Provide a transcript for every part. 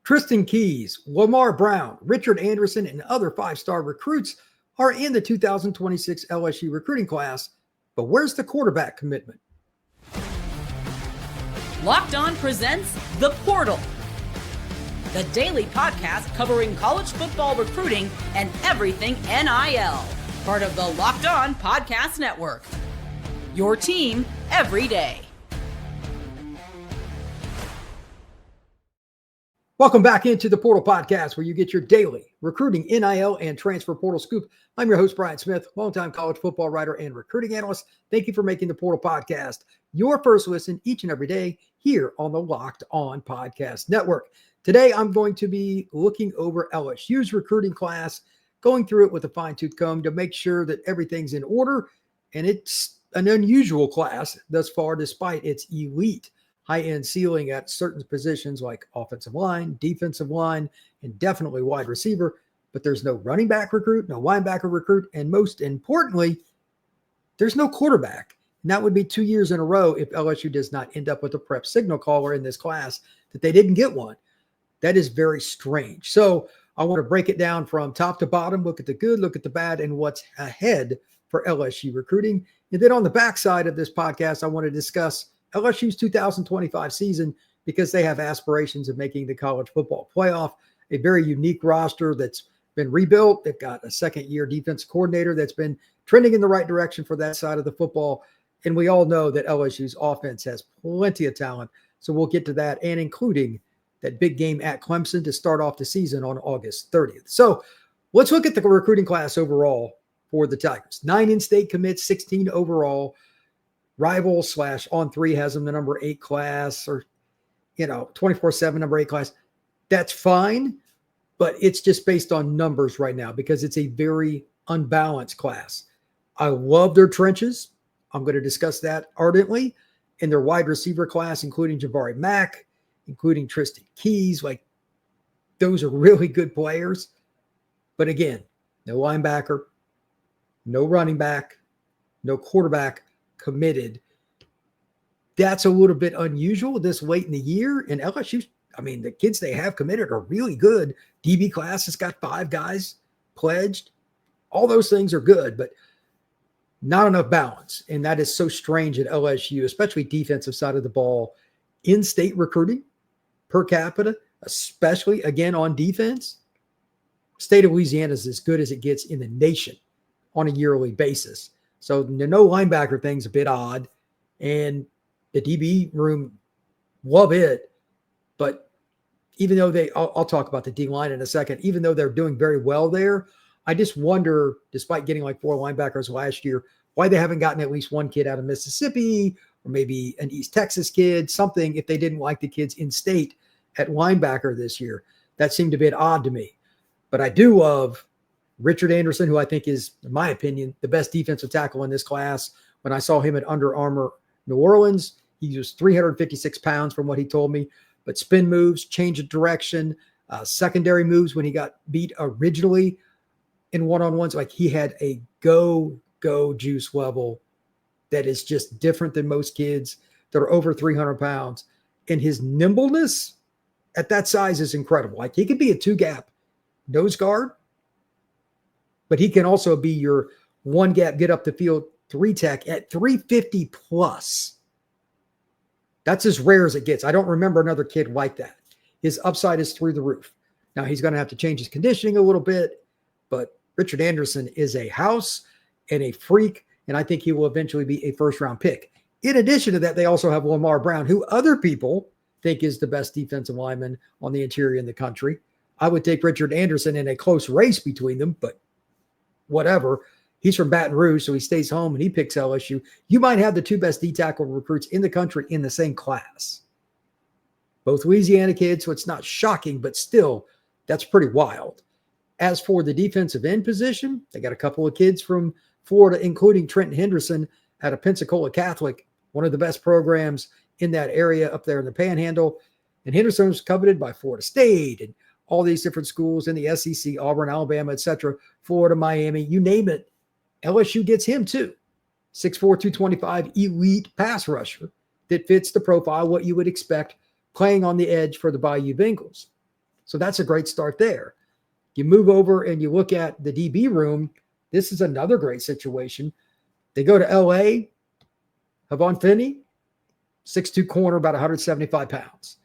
Tristan Keys, Lamar Brown, Richard Anderson, and other five-star recruits are in the 2026 LSU recruiting class. But where's the quarterback commitment? Locked On presents The Portal, the daily podcast covering college football recruiting and everything NIL. Part of the Locked On Podcast Network. Your team every day. Welcome back into the Portal Podcast, where you get your daily recruiting, NIL, and transfer portal scoop. I'm your host, Brian Smith, longtime college football writer and recruiting analyst. Thank you for making the Portal Podcast your first listen each and every day here on the Locked On Podcast Network. Today, I'm going to be looking over LSU's recruiting class, going through it with a fine-tooth comb to make sure that everything's in order. And it's an unusual class thus far, despite its elite high-end ceiling at certain positions like offensive line, defensive line, and definitely wide receiver. But there's no running back recruit, no linebacker recruit, and most importantly, there's no quarterback. And that would be 2 years in a row if LSU does not end up with a prep signal caller in this class that they didn't get one. That is very strange. So I want to break it down from top to bottom, look at the good, look at the bad, and what's ahead for LSU recruiting. And then on the backside of this podcast, I want to discuss LSU's 2025 season, because they have aspirations of making the college football playoff, a very unique roster that's been rebuilt. They've got a second-year defensive coordinator that's been trending in the right direction for that side of the football. And we all know that LSU's offense has plenty of talent. So we'll get to that, and including that big game at Clemson to start off the season on August 30th. So let's look at the recruiting class overall for the Tigers. 9 in-state commits, 16 overall. Rival / On 3 has them the number 8 class, or, 24/7 number 8 class. That's fine, but it's just based on numbers right now because it's a very unbalanced class. I love their trenches. I'm going to discuss that ardently. In their wide receiver class, including Jabari Mack, including Tristan Keys, those are really good players. But again, no linebacker, no running back, no quarterback committed. That's a little bit unusual this late in the year. And LSU, the kids they have committed are really good. DB class has got 5 guys pledged. All those things are good, but not enough balance. And that is so strange at LSU, especially defensive side of the ball. In-state recruiting per capita, especially again on defense. State of Louisiana is as good as it gets in the nation on a yearly basis. So the no linebacker thing's a bit odd. And the DB room, love it. But even though I'll talk about the D line in a second, even though they're doing very well there, I just wonder, despite getting 4 linebackers last year, why they haven't gotten at least one kid out of Mississippi or maybe an East Texas kid, something, if they didn't like the kids in state at linebacker this year. That seemed a bit odd to me. But I do love Richard Anderson, who I think is, in my opinion, the best defensive tackle in this class. When I saw him at Under Armour New Orleans, he was 356 pounds from what he told me. But spin moves, change of direction, secondary moves when he got beat originally in one-on-ones, he had a go juice level that is just different than most kids that are over 300 pounds. And his nimbleness at that size is incredible. He could be a 2-gap nose guard, but he can also be your 1-gap, get up the field 3 tech at 350 plus. That's as rare as it gets. I don't remember another kid like that. His upside is through the roof. Now he's going to have to change his conditioning a little bit, but Richard Anderson is a house and a freak, and I think he will eventually be a first-round pick. In addition to that, they also have Lamar Brown, who other people think is the best defensive lineman on the interior in the country. I would take Richard Anderson in a close race between them, but whatever. He's from Baton Rouge, so he stays home and he picks LSU. You might have the 2 best D-tackle recruits in the country in the same class. Both Louisiana kids, so it's not shocking, but still, that's pretty wild. As for the defensive end position, they got a couple of kids from Florida, including Trenton Henderson out of Pensacola Catholic, one of the best programs in that area up there in the Panhandle. And Henderson was coveted by Florida State and all these different schools in the SEC, Auburn, Alabama, etc., Florida, Miami, you name it. LSU gets him too. 6'4", 225, elite pass rusher that fits the profile, what you would expect playing on the edge for the BAYOU Bengals. So that's a great start there. You move over and you look at the DB room. This is another great situation. They go to LA, Havon Finney, 6'2" corner, about 175 pounds.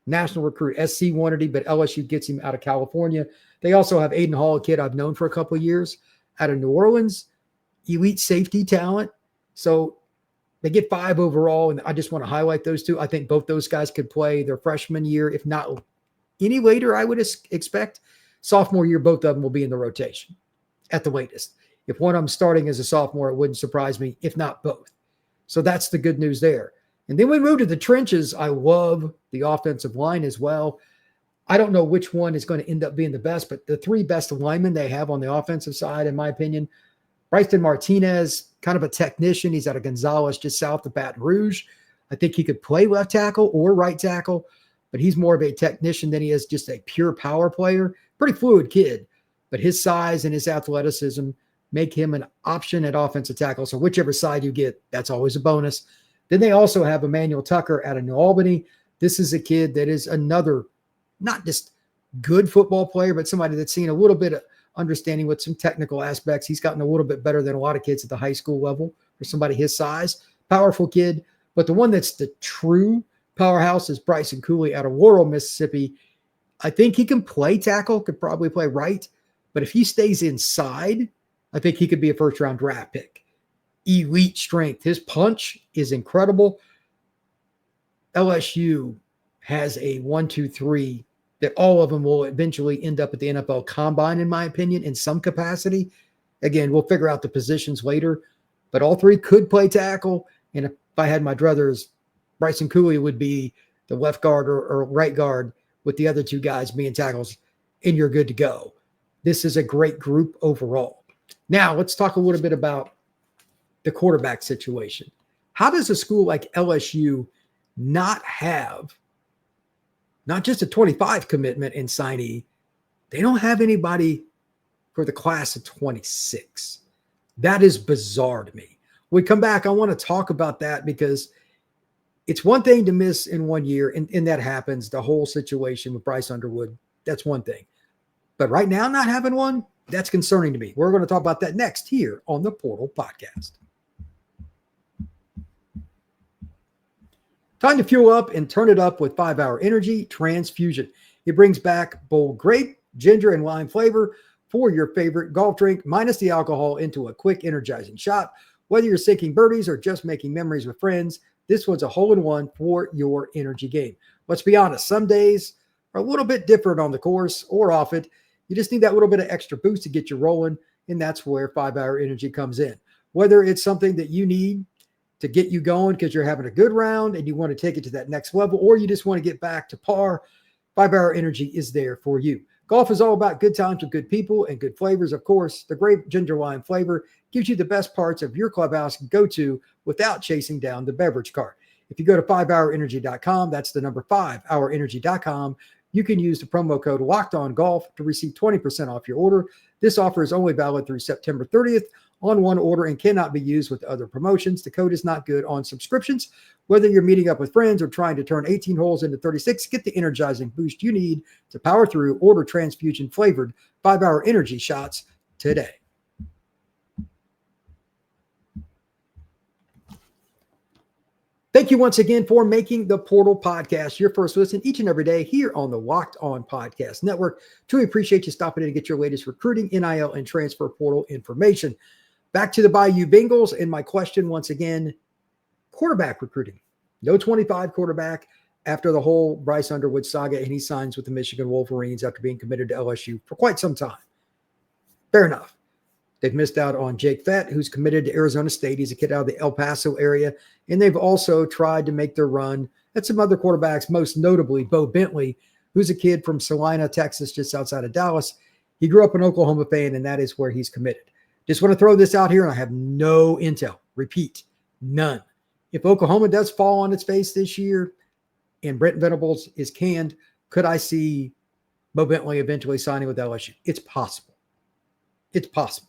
National recruit. SC wanted him, but LSU gets him out of California. They also have Aiden Hall, a kid I've known for a couple of years, out of New Orleans. Elite safety talent. So they get 5 overall, and I just want to highlight those two. I think both those guys could play their freshman year, if not any later, I would expect. Sophomore year, both of them will be in the rotation at the latest. If one of them starting as a sophomore, it wouldn't surprise me, if not both. So that's the good news there. And then we move to the trenches. I love the offensive line as well. I don't know which one is going to end up being the best, but the 3 best linemen they have on the offensive side, in my opinion, Bryson Martinez, kind of a technician. He's out of Gonzales, just south of Baton Rouge. I think he could play left tackle or right tackle, but he's more of a technician than he is just a pure power player. Pretty fluid kid, but his size and his athleticism make him an option at offensive tackle. So whichever side you get, that's always a bonus. Then they also have Emmanuel Tucker out of New Albany. This is a kid that is another, not just good football player, but somebody that's seen a little bit of understanding with some technical aspects. He's gotten a little bit better than a lot of kids at the high school level for somebody his size. Powerful kid. But the one that's the true powerhouse is Bryson Cooley out of Laurel, Mississippi. I think he can play tackle, could probably play right. But if he stays inside, I think he could be a first-round draft pick. Elite strength. His punch is incredible. LSU has a 1-2-3 that all of them will eventually end up at the NFL Combine, in my opinion, in some capacity. Again, we'll figure out the positions later, but all 3 could play tackle. And if I had my druthers, Bryson Cooley would be the left guard or right guard with the other 2 guys being tackles, and you're good to go. This is a great group overall. Now, let's talk a little bit about the quarterback situation. How does a school like LSU not have not just a 25 commitment in signee, they don't have anybody for the class of 26. That is bizarre to me. When we come back, I want to talk about that because it's one thing to miss in 1 year, and that happens. The whole situation with Bryce Underwood, that's one thing. But right now, not having one, that's concerning to me. We're going to talk about that next here on the Portal Podcast. Time to fuel up and turn it up with 5-Hour Energy Transfusion. It brings back bold grape, ginger, and lime flavor for your favorite golf drink, minus the alcohol, into a quick, energizing shot. Whether you're sinking birdies or just making memories with friends, this one's a hole-in-one for your energy game. Let's be honest, some days are a little bit different on the course or off it. You just need that little bit of extra boost to get you rolling, and that's where 5-Hour Energy comes in. Whether it's something that you need to get you going because you're having a good round and you want to take it to that next level, or you just want to get back to par, 5-Hour Energy is there for you. Golf is all about good times with good people and good flavors. Of course, the grape ginger lime flavor gives you the best parts of your clubhouse go to without chasing down the beverage cart. If you go to 5hourenergy.com, that's the number 5hourenergy.com, you can use the promo code LOCKEDONGolf to receive 20% off your order. This offer is only valid through September 30th on one order and cannot be used with other promotions. The code is not good on subscriptions. Whether you're meeting up with friends or trying to turn 18 holes into 36, get the energizing boost you need to power through. Order transfusion flavored 5-Hour Energy shots today. Thank you once again for making the Portal Podcast your first listen each and every day here on the Locked On Podcast Network. Truly appreciate you stopping in to get your latest recruiting, NIL, and transfer portal information. Back to the BAYOU Bengals, and my question once again, quarterback recruiting. No 25 quarterback after the whole Bryce Underwood saga, and he signs with the Michigan Wolverines after being committed to LSU for quite some time. Fair enough. They've missed out on Jake Fett, who's committed to Arizona State. He's a kid out of the El Paso area. And they've also tried to make their run at some other quarterbacks, most notably Bo Bentley, who's a kid from Salina, Texas, just outside of Dallas. He grew up an Oklahoma fan, and that is where he's committed. Just want to throw this out here, and I have no intel. Repeat, none. If Oklahoma does fall on its face this year and Brent Venables is canned, could I see Bo Bentley eventually signing with LSU? It's possible. It's possible.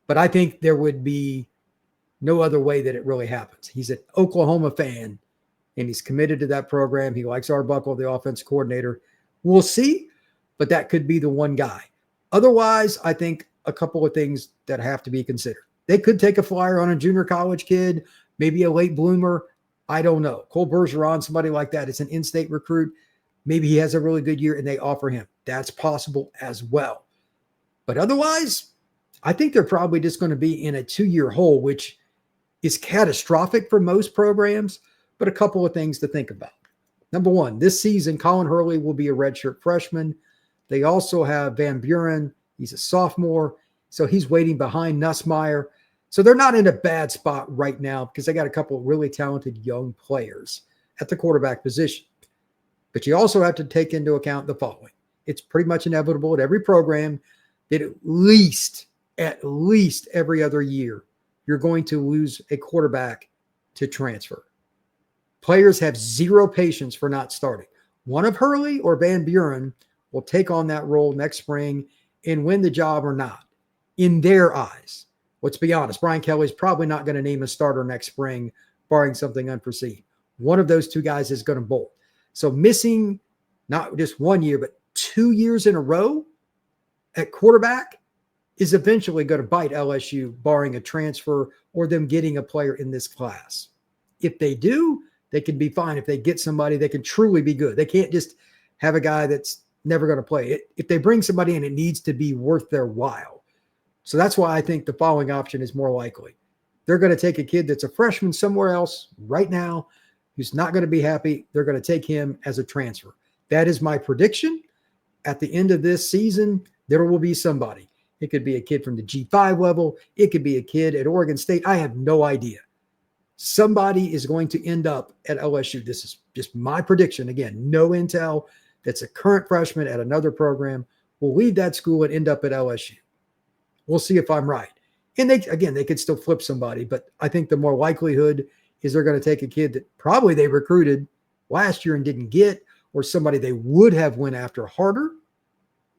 But I think there would be no other way that it really happens. He's an Oklahoma fan, and he's committed to that program. He likes Arbuckle, the offense coordinator. We'll see. but that could be the one guy. Otherwise, I think a couple of things that have to be considered. They could take a flyer on a junior college kid, maybe a late bloomer. I don't know. Cole Bergeron, somebody like that. It's an in-state recruit. Maybe he has a really good year and they offer him. That's possible as well. But otherwise, I think they're probably just going to be in a 2-year hole, which is catastrophic for most programs, but a couple of things to think about. Number one, this season, Colin Hurley will be a redshirt freshman. They also have Van Buren. He's a sophomore, so he's waiting behind Nussmeier. So they're not in a bad spot right now because they got a couple of really talented young players at the quarterback position. But you also have to take into account the following. It's pretty much inevitable at every program that at least every other year, you're going to lose a quarterback to transfer. Players have zero patience for not starting. One of Hurley or Van Buren will take on that role next spring and win the job or not. In their eyes, let's be honest, Brian Kelly's probably not going to name a starter next spring, barring something unforeseen. One of those two guys is going to bolt. So missing not just 1 year, but 2 years in a row at quarterback is eventually going to bite LSU, barring a transfer or them getting a player in this class. If they do, they can be fine. If they get somebody, they can truly be good. They can't just have a guy that's never going to play. If they bring somebody in, it needs to be worth their while. So that's why I think the following option is more likely. They're going to take a kid that's a freshman somewhere else right now who's not going to be happy. They're going to take him as a transfer. That is my prediction. At the end of this season, there will be somebody. It could be a kid from the G5 level. It could be a kid at Oregon State. I have no idea. Somebody is going to end up at LSU. This is just my prediction. Again, no intel. That's a current freshman at another program will leave that school and end up at LSU. We'll see if I'm right. And they could still flip somebody, but I think the more likelihood is they're going to take a kid that probably they recruited last year and didn't get, or somebody they would have went after harder.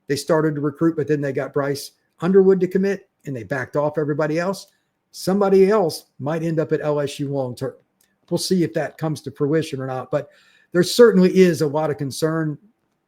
They started to recruit, but then they got Bryce Underwood to commit and they backed off everybody else. Somebody else might end up at LSU long term. We'll see if that comes to fruition or not, but there certainly is a lot of concern.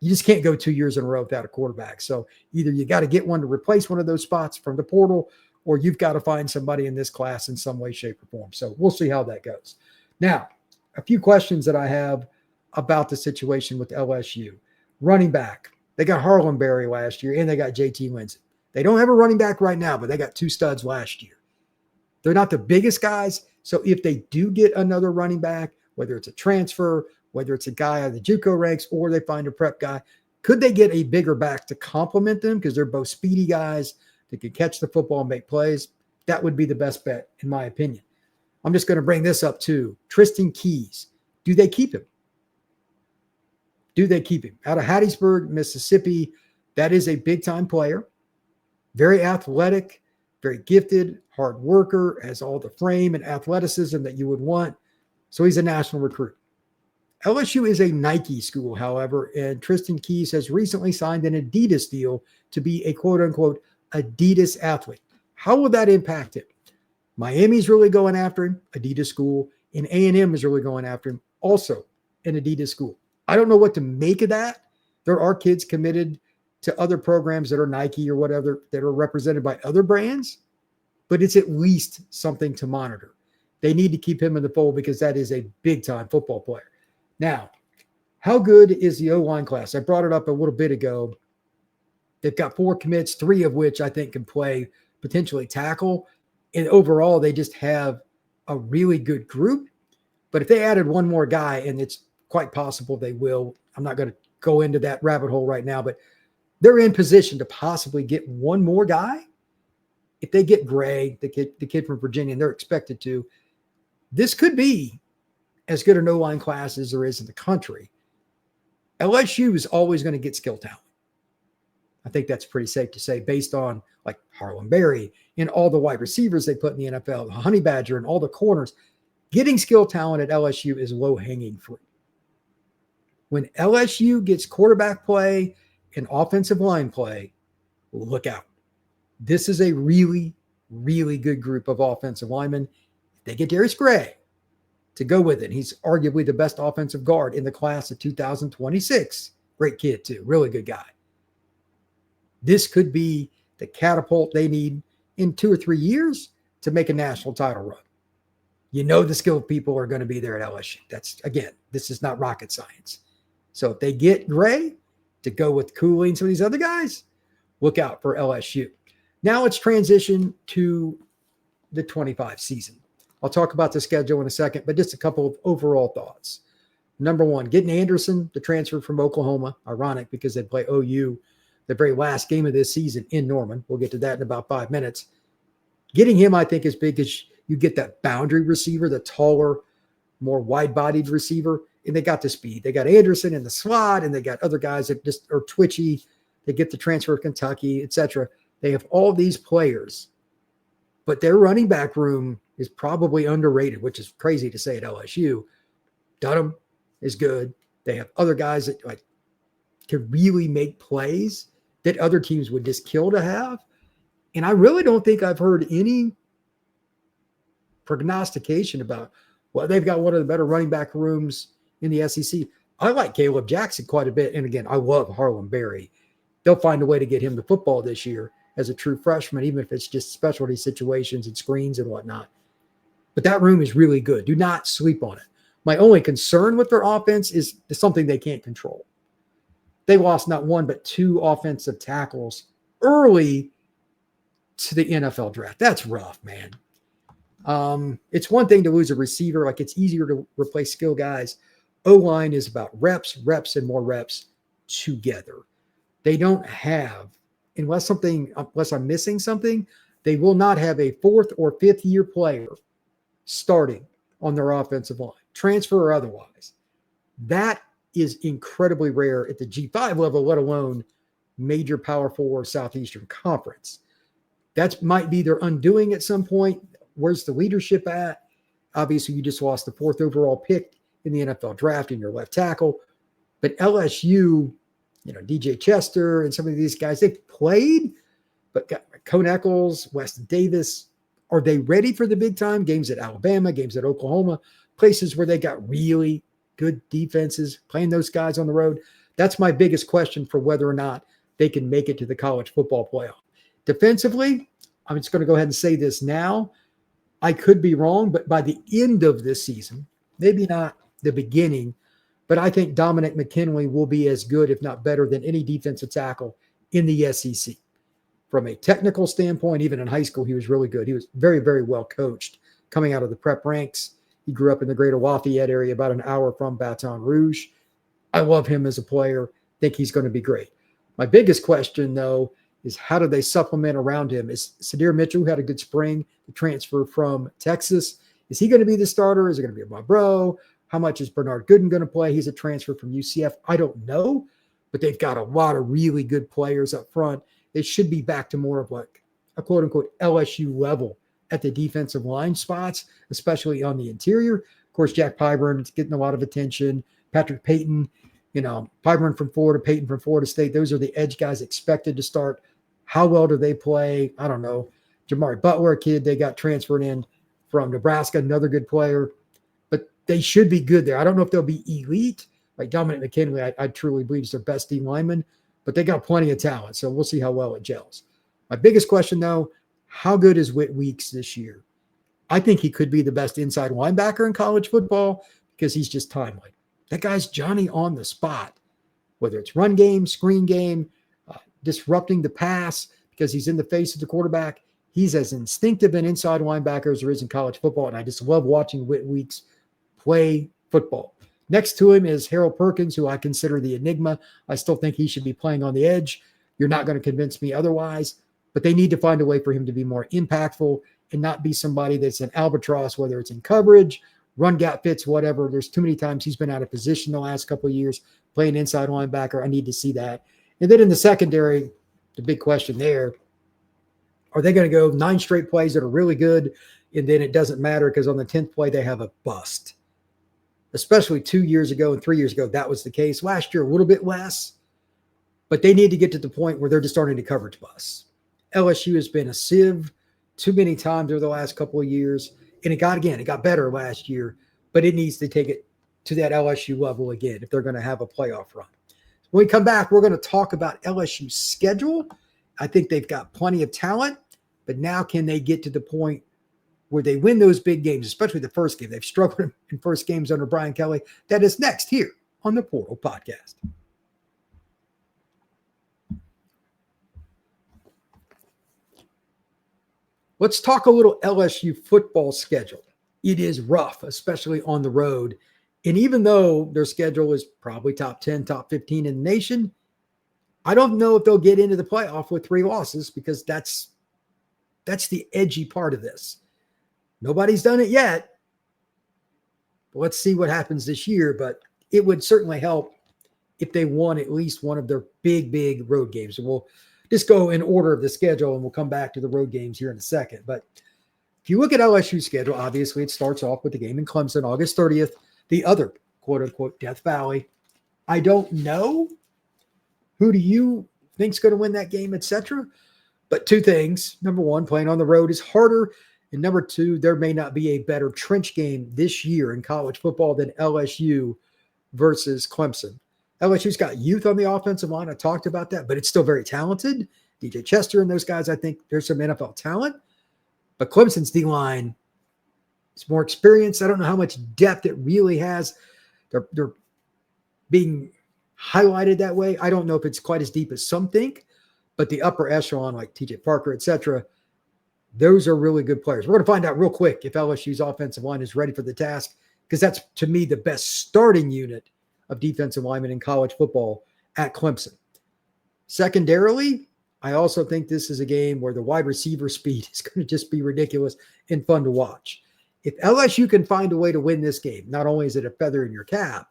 You just can't go 2 years in a row without a quarterback. So either you got to get one to replace one of those spots from the portal, or you've got to find somebody in this class in some way, shape, or form. So we'll see how that goes. Now, a few questions that I have about the situation with LSU. Running back. They got Harlan Berry last year, and they got JT Lindsey. They don't have a running back right now, but they got two studs last year. They're not the biggest guys, so if they do get another running back, whether it's a transfer, whether it's a guy out of the JUCO ranks, or they find a prep guy, could they get a bigger back to complement them because they're both speedy guys that can catch the football and make plays? That would be the best bet, in my opinion. I'm just going to bring this up too. Tristan Keys. Do they keep him? Do they keep him? Out of Hattiesburg, Mississippi, that is a big-time player. Very athletic, very gifted, hard worker, has all the frame and athleticism that you would want. So he's a national recruit. LSU is a Nike school, however, and Tristan Keys has recently signed an Adidas deal to be a quote-unquote Adidas athlete. How will that impact him? Miami's really going after him, Adidas school, and A&M is really going after him, also an Adidas school. I don't know what to make of that. There are kids committed to other programs that are Nike or whatever that are represented by other brands, but it's at least something to monitor. They need to keep him in the fold because that is a big-time football player. Now, how good is the O-line class? I brought it up a little bit ago. They've got 4 commits, 3 of which I think can play potentially tackle. And overall, they just have a really good group. But if they added one more guy, and it's quite possible they will, I'm not going to go into that rabbit hole right now, but they're in position to possibly get one more guy. If they get Gray, the kid from Virginia, and they're expected to, this could be as good an O-line class as there is in the country. LSU is always going to get skill talent. I think that's pretty safe to say based on like Harlan Berry and all the wide receivers they put in the NFL, the Honey Badger and all the corners. Getting skill talent at LSU is low-hanging fruit. When LSU gets quarterback play and offensive line play, look out. This is a really, really good group of offensive linemen. If they get Darius Gray to go with it, he's arguably the best offensive guard in the class of 2026. Great kid too, really good guy. This could be the catapult they need in 2 or 3 years to make a national title run. You know the skilled people are going to be there at LSU. That's, again, this is not rocket science. So if they get Gray to go with Cooley and some of these other guys, look out for LSU. Now let's transition to the 25 season. I'll talk about the schedule in a second, but just a couple of overall thoughts. Number one, getting Anderson, the transfer from Oklahoma, ironic because they play OU the very last game of this season in Norman. We'll get to that in about 5 minutes. Getting him, I think, is big because you get that boundary receiver, the taller, more wide-bodied receiver, and they got the speed. They got Anderson in the slot, and they got other guys that just are twitchy. They get the transfer of Kentucky, etc. They have all these players, but their running back room is probably underrated, which is crazy to say at LSU. Dunham is good. They have other guys that like can really make plays that other teams would just kill to have. And I really don't think I've heard any prognostication about, well, they've got one of the better running back rooms in the SEC. I like Caleb Jackson quite a bit. And again, I love Harlem Berry. They'll find a way to get him to football this year as a true freshman, even if it's just specialty situations and screens and whatnot. But that room is really good. Do not sleep on it. My only concern with their offense is something they can't control. They lost not one, but 2 offensive tackles early to the NFL draft. That's rough, man. It's one thing to lose a receiver. Like, it's easier to replace skill guys. O-line is about reps, and more reps together. They don't have, unless I'm missing something, they will not have a 4th or 5th year player starting on their offensive line, transfer or otherwise. That is incredibly rare at the G5 level, let alone major Power 4 Southeastern Conference. That might be their undoing at some point. Where's the leadership at? Obviously, you just lost the 4th overall pick in the NFL draft in your left tackle. But LSU, DJ Chester and some of these guys, they've played, but got Cone Eccles, Weston Davis. Are they ready for the big time? Games at Alabama, games at Oklahoma, places where they got really good defenses, playing those guys on the road. That's my biggest question for whether or not they can make it to the college football playoff. Defensively, I'm just going to go ahead and say this now. I could be wrong, but by the end of this season, maybe not the beginning, but I think Dominic McKinley will be as good, if not better, than any defensive tackle in the SEC. From a technical standpoint, even in high school, he was really good. He was very, very well coached coming out of the prep ranks. He grew up in the greater Lafayette area, about an hour from Baton Rouge. I love him as a player. Think he's going to be great. My biggest question, though, is how do they supplement around him? Is Sadir Mitchell, who had a good spring, the transfer from Texas, is he going to be the starter? Is it going to be my bro? How much is Bernard Gooden going to play? He's a transfer from UCF. I don't know, but they've got a lot of really good players up front. They should be back to more of like a quote-unquote LSU level at the defensive line spots, especially on the interior. Of course, Jack Pyburn's getting a lot of attention. Patrick Payton, Pyburn from Florida, Payton from Florida State. Those are the edge guys expected to start. How well do they play? I don't know. Jamari Butler, a kid they got transferred in from Nebraska, another good player. But they should be good there. I don't know if they'll be elite. Like Dominic McKinley, I truly believe is their best D lineman. But they got plenty of talent, so we'll see how well it gels. My biggest question, though, how good is Whit Weeks this year? I think he could be the best inside linebacker in college football because he's just timely. That guy's Johnny on the spot, whether it's run game, screen game, disrupting the pass because he's in the face of the quarterback. He's as instinctive an inside linebacker as there is in college football, and I just love watching Whit Weeks play football. Next to him is Harold Perkins, who I consider the enigma. I still think he should be playing on the edge. You're not going to convince me otherwise, but they need to find a way for him to be more impactful and not be somebody that's an albatross, whether it's in coverage, run gap fits, whatever. There's too many times he's been out of position the last couple of years playing inside linebacker. I need to see that. And then in the secondary, the big question there, are they going to go 9 straight plays that are really good, and then it doesn't matter because on the 10th play they have a bust? Especially 2 years ago and 3 years ago, that was the case. Last year, a little bit less, but they need to get to the point where they're just starting to coverage bus. LSU has been a sieve too many times over the last couple of years, and it got better last year, but it needs to take it to that LSU level again if they're going to have a playoff run. When we come back, we're going to talk about LSU's schedule I think they've got plenty of talent, but now can they get to the point where they win those big games, especially the first game? They've struggled in first games under Brian Kelly. That is next here on the Portal Podcast. Let's talk a little LSU football schedule. It is rough, especially on the road. And even though their schedule is probably top 10, top 15 in the nation, I don't know if they'll get into the playoff with 3 losses, because that's the edgy part of this. Nobody's done it yet. But let's see what happens this year. But it would certainly help if they won at least one of their big road games. And we'll just go in order of the schedule, and we'll come back to the road games here in a second. But if you look at LSU's schedule, obviously it starts off with the game in Clemson, August 30th, the other quote-unquote Death Valley. I don't know. Who do you think's going to win that game, etc.? But 2 things. Number 1, playing on the road is harder. And number 2, there may not be a better trench game this year in college football than LSU versus Clemson. LSU's got youth on the offensive line. I talked about that, but it's still very talented. DJ Chester and those guys, I think there's some NFL talent. But Clemson's D-line is more experienced. I don't know how much depth it really has. They're being highlighted that way. I don't know if it's quite as deep as some think, but the upper echelon, like TJ Parker, etc., those are really good players. We're going to find out real quick if LSU's offensive line is ready for the task, because that's, to me, the best starting unit of defensive linemen in college football at Clemson. Secondarily, I also think this is a game where the wide receiver speed is going to just be ridiculous and fun to watch. If LSU can find a way to win this game, not only is it a feather in your cap,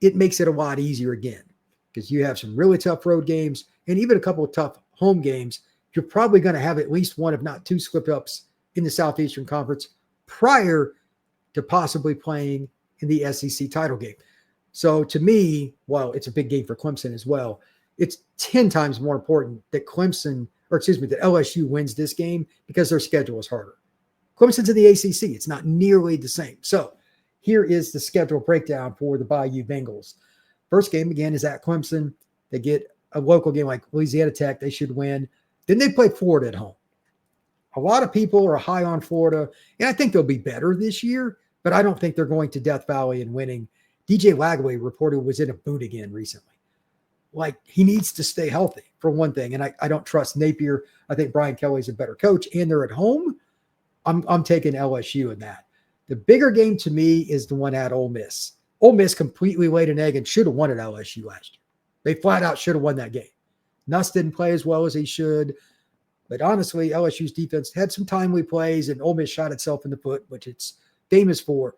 it makes it a lot easier again, because you have some really tough road games and even a couple of tough home games. You're probably going to have at least one, if not 2, slip-ups in the Southeastern Conference prior to possibly playing in the SEC title game. So to me, while it's a big game for Clemson as well, it's 10 times more important that that LSU wins this game, because their schedule is harder. Clemson's in the ACC. It's not nearly the same. So here is the schedule breakdown for the BAYOU Bengals. First game, again, is at Clemson. They get a local game like Louisiana Tech. They should win. Then they play Florida at home. A lot of people are high on Florida, and I think they'll be better this year, but I don't think they're going to Death Valley and winning. DJ Lagway reported was in a boot again recently. Like, he needs to stay healthy, for one thing, and I don't trust Napier. I think Brian Kelly's a better coach, and they're at home. I'm taking LSU in that. The bigger game to me is the one at Ole Miss. Ole Miss completely laid an egg and should have won at LSU last year. They flat out should have won that game. Nuss didn't play as well as he should. But honestly, LSU's defense had some timely plays, and Ole Miss shot itself in the foot, which it's famous for.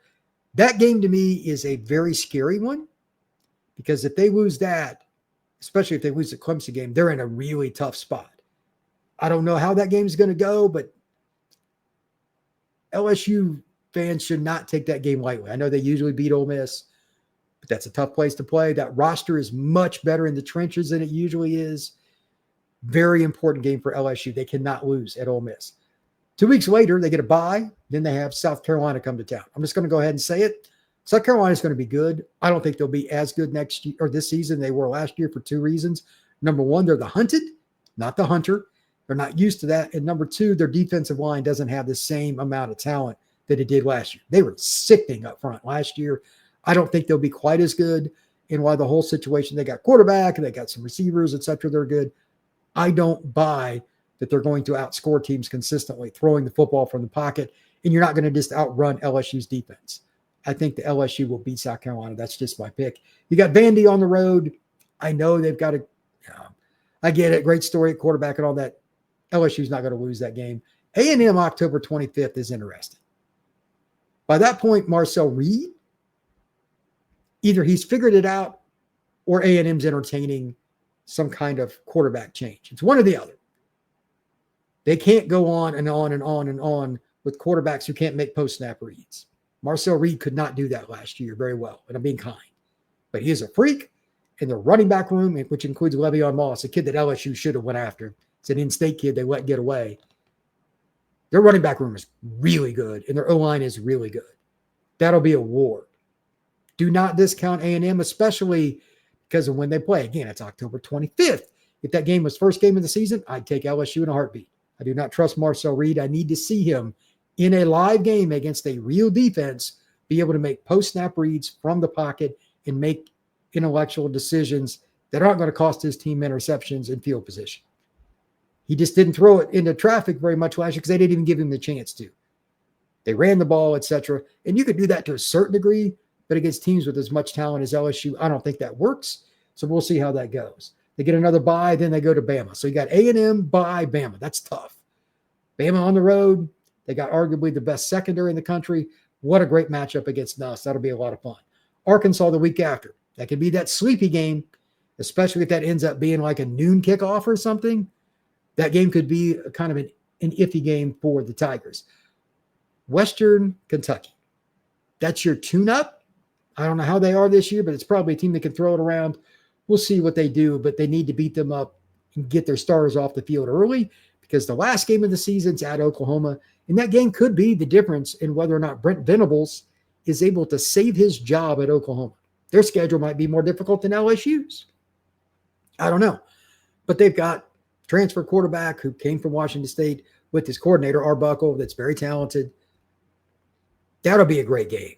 That game to me is a very scary one, because if they lose that, especially if they lose the Clemson game, they're in a really tough spot. I don't know how that game's going to go, but LSU fans should not take that game lightly. I know they usually beat Ole Miss, but that's a tough place to play. That roster is much better in the trenches than it usually is. Very important game for LSU. They cannot lose at Ole Miss. 2 weeks later, they get a bye. Then they have South Carolina come to town. I'm just going to go ahead and say it. South Carolina is going to be good. I don't think they'll be as good next year or this season they were last year for 2 reasons. Number 1, they're the hunted, not the hunter. They're not used to that. And number 2, their defensive line doesn't have the same amount of talent that it did last year. They were sickening up front last year. I don't think they'll be quite as good. And while the whole situation, they got quarterback and they got some receivers, etc., they're good. I don't buy that they're going to outscore teams consistently, throwing the football from the pocket, and you're not going to just outrun LSU's defense. I think the LSU will beat South Carolina. That's just my pick. You got Vandy on the road. I know they've got to, I get it. Great story at quarterback and all that. LSU's not going to lose that game. A&M October 25th is interesting. By that point, Marcel Reed, either he's figured it out or A&M's entertaining some kind of quarterback change. It's one or the other. They can't go on and on and on and on with quarterbacks who can't make post-snap reads. Marcel Reed could not do that last year very well, and I'm being kind. But he is a freak, and the running back room, which includes Le'Veon Moss, a kid that LSU should have went after. It's an in-state kid they let get away. Their running back room is really good, and their O-line is really good. That'll be a war. Do not discount A&M, especially because of when they play. Again, it's October 25th. If that game was first game of the season, I'd take LSU in a heartbeat. I do not trust Marcel Reed. I need to see him in a live game against a real defense be able to make post-snap reads from the pocket and make intellectual decisions that aren't going to cost his team interceptions and field position. He just didn't throw it into traffic very much last year because they didn't even give him the chance to. They ran the ball, etc. And you could do that to a certain degree, but against teams with as much talent as LSU, I don't think that works. So we'll see how that goes. They get another bye, then they go to Bama. So you got A&M, bye, Bama. That's tough. Bama on the road. They got arguably the best secondary in the country. What a great matchup against us. That'll be a lot of fun. Arkansas the week after. That could be that sleepy game, especially if that ends up being like a noon kickoff or something. That game could be kind of an iffy game for the Tigers. Western Kentucky. That's your tune-up. I don't know how they are this year, but it's probably a team that can throw it around. We'll see what they do, but they need to beat them up and get their stars off the field early because the last game of the season's at Oklahoma, and that game could be the difference in whether or not Brent Venables is able to save his job at Oklahoma. Their schedule might be more difficult than LSU's. I don't know, but they've got transfer quarterback who came from Washington State with his coordinator, Arbuckle, that's very talented. That'll be a great game.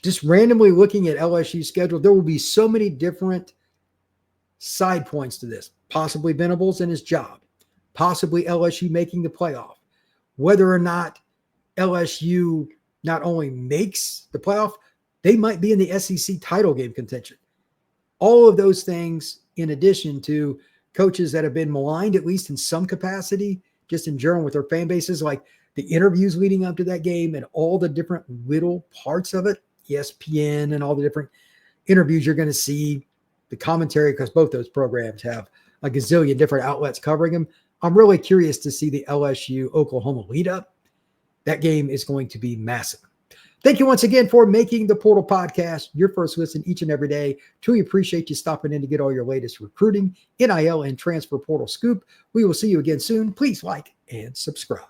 Just randomly looking at LSU's schedule, there will be so many different side points to this. Possibly Venables and his job. Possibly LSU making the playoff. Whether or not LSU not only makes the playoff, they might be in the SEC title game contention. All of those things, in addition to coaches that have been maligned, at least in some capacity, just in general with their fan bases, like the interviews leading up to that game and all the different little parts of it, ESPN and all the different interviews you're going to see, the commentary, because both those programs have a gazillion different outlets covering them. I'm really curious to see the LSU-Oklahoma lead up. That game is going to be massive. Thank you once again for making the Portal Podcast your first listen each and every day. Truly appreciate you stopping in to get all your latest recruiting, NIL, and transfer portal scoop. We will see you again soon. Please like and subscribe.